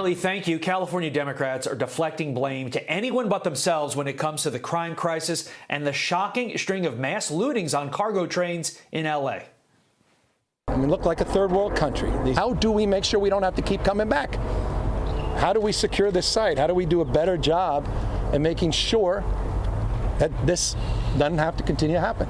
Finally, thank you. California Democrats are deflecting blame to anyone but themselves when it comes to the crime crisis and the shocking string of mass lootings on cargo trains in L.A. I mean, look like a third world country. How do we make sure we don't have to keep coming back? How do we secure this site? How do we do a better job in making sure that this doesn't have to continue to happen?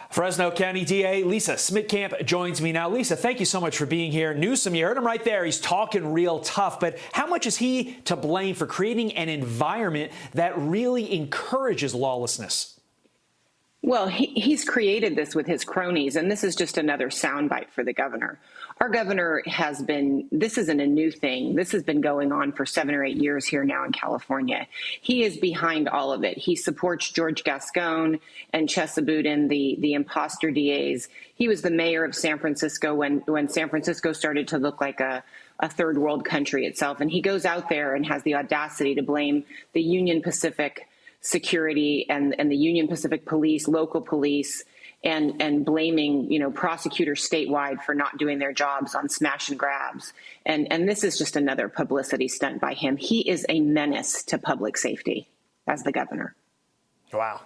Fresno County DA Lisa Smittcamp joins me now. Lisa, thank you so much for being here. Newsom, you heard him right there. He's talking real tough. But how much is he to blame for creating an environment that really encourages lawlessness? Well, he's created this with his cronies, and this is just another soundbite for the governor. Our governor has been, this isn't a new thing. This has been going on for 7 or 8 years here now in California. He is behind all of it. He supports George Gascón and Chesa Boudin, the imposter DAs. He was the mayor of San Francisco when San Francisco started to look like a third world country itself. And he goes out there and has the audacity to blame the Union Pacific security and the Union Pacific police, local police, and blaming, prosecutors statewide for not doing their jobs on smash and grabs. And this is just another publicity stunt by him. He is a menace to public safety as the governor. Wow.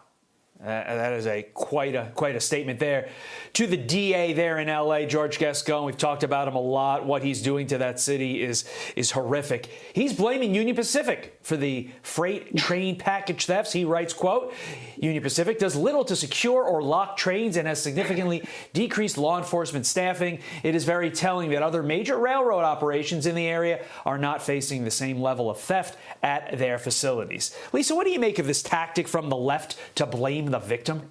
That is quite a statement there. To the DA there in L.A., George Gascón, we've talked about him a lot. What he's doing to that city is horrific. He's blaming Union Pacific for the freight train package thefts. He writes, quote, Union Pacific does little to secure or lock trains and has significantly decreased law enforcement staffing. It is very telling that other major railroad operations in the area are not facing the same level of theft at their facilities. Lisa, what do you make of this tactic from the left to blame the victim?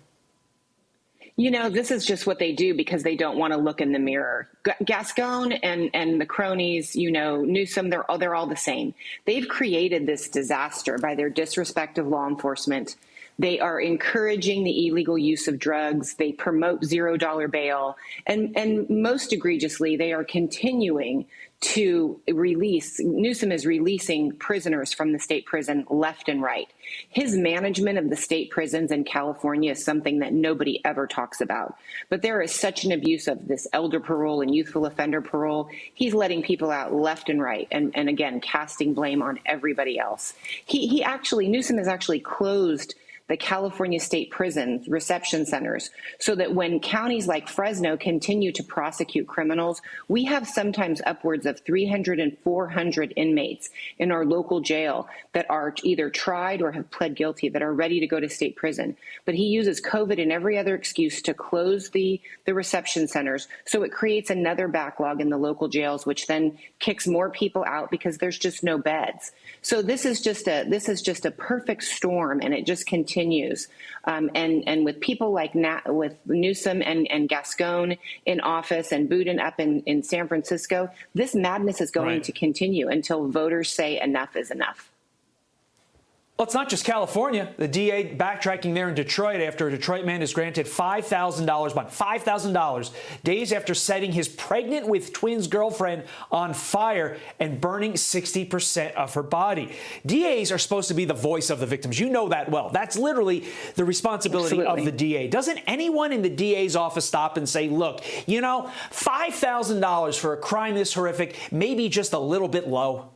This is just what they do because they don't want to look in the mirror. Gascón and the cronies, Newsom, they're all the same. They've created this disaster by their disrespect of law enforcement. They are encouraging the illegal use of drugs. They promote $0 bail. And most egregiously, they are continuing to release. Newsom is releasing prisoners from the state prison left and right. His management of the state prisons in California is something that nobody ever talks about. But there is such an abuse of this elder parole and youthful offender parole. He's letting people out left and right and again, casting blame on everybody else. Newsom has actually closed the California state prisons, reception centers, so that when counties like Fresno continue to prosecute criminals, we have sometimes upwards of 300 and 400 inmates in our local jail that are either tried or have pled guilty that are ready to go to state prison. But he uses COVID and every other excuse to close the reception centers. So it creates another backlog in the local jails, which then kicks more people out because there's just no beds. So this is just a perfect storm, and it just continues. And with people like with Newsom and Gascón in office and Boudin up in San Francisco, this madness is going to continue until voters say enough is enough. Well, it's not just California. The DA backtracking there in Detroit after a Detroit man is granted $5,000 bond, $5,000, days after setting his pregnant with twins girlfriend on fire and burning 60% of her body. DAs are supposed to be the voice of the victims. You know that well. That's literally the responsibility of the DA. Doesn't anyone in the DA's office stop and say, look, $5,000 for a crime this horrific, maybe just a little bit low?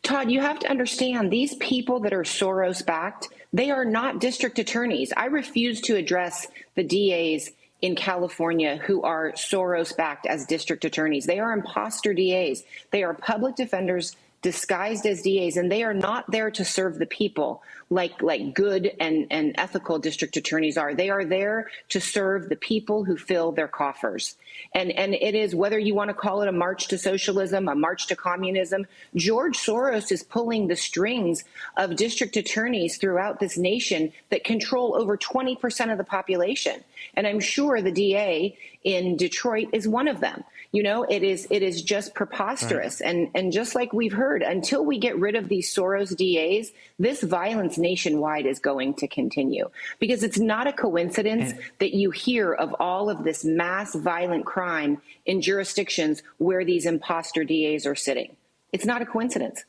Todd, you have to understand, these people that are Soros-backed, they are not district attorneys. I refuse to address the DAs in California who are Soros-backed as district attorneys. They are imposter DAs. They are public defenders disguised as DAs, and they are not there to serve the people like good and ethical district attorneys are. They are there to serve the people who fill their coffers. And it is, whether you want to call it a march to socialism, a march to communism, George Soros is pulling the strings of district attorneys throughout this nation that control over 20% of the population. And I'm sure the DA in Detroit is one of them. It is just preposterous. Right. And just like we've heard, until we get rid of these Soros DAs, this violence nationwide is going to continue, because it's not a coincidence that you hear of all of this mass violent crime in jurisdictions where these imposter DAs are sitting. It's not a coincidence.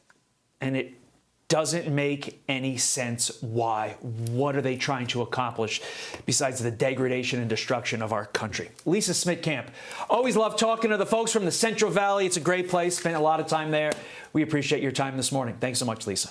And it doesn't make any sense. Why? What are they trying to accomplish besides the degradation and destruction of our country? Lisa Smittcamp. Always love talking to the folks from the Central Valley. It's a great place. Spent a lot of time there. We appreciate your time this morning. Thanks so much, Lisa.